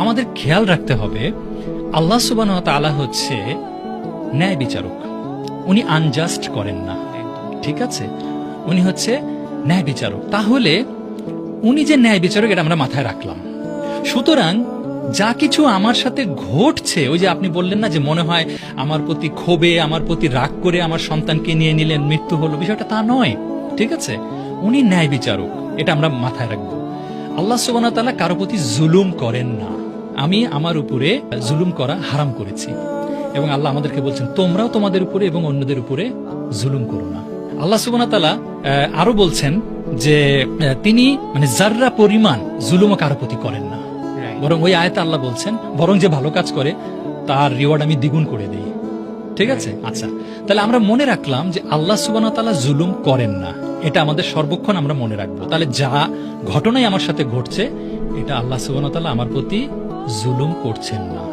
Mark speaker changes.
Speaker 1: আমাদের খেয়াল রাখতে হবে আল্লাহ সুবহানাহু ওয়া তাআলা হচ্ছে ন্যায় বিচারক। উনি আনজাস্ট করেন না, ঠিক আছে? উনি হচ্ছে ন্যায় বিচারক। তাহলে উনি যে ন্যায় বিচারক এটা আমরা মাথায় রাখলাম। সুতরাং যা কিছু আমার সাথে ঘটছে, ওই যে আপনি বললেন না যে মনে হয় আমার প্রতি ক্ষোভে, আমার প্রতি রাগ করে আমার সন্তানকে নিয়ে নিলেন, মৃত্যু হলো, বিষয়টা তা নয়, ঠিক আছে? উনি ন্যায় বিচারক, এটা আমরা মাথায় রাখবো। আল্লাহ সুবহানাহু ওয়া তাআলা কারো প্রতি জুলুম করেন না। আমি আমার উপরে জুলুম করা হারাম করেছি, এবং আল্লাহ আমাদেরকে বলছেন তোমরাও তোমাদের উপরে এবং অন্যদের উপরে জুলুম করো না। আল্লাহ সুবহানাহু ওয়া তাআলা আরো বলছেন যে তিনি মানে যাররা পরিমাণ জুলুমও কারো প্রতি করেন না, বরং ওই আয়াতে আল্লাহ বলছেন বরং যে ভালো কাজ করে তার রিওয়ার্ড আমি দ্বিগুণ করে দিই, ঠিক আছে? আচ্ছা, তাহলে আমরা মনে রাখলাম যে আল্লাহ সুবহানাহু ওয়া তাআলা জুলুম করেন না, এটা আমাদের সর্বক্ষণ আমরা মনে রাখবো। তাহলে যা ঘটনাই আমার সাথে ঘটছে, এটা আল্লাহ সুবহানাহু ওয়া তাআলা আমার প্রতি জুলুম করছেন না।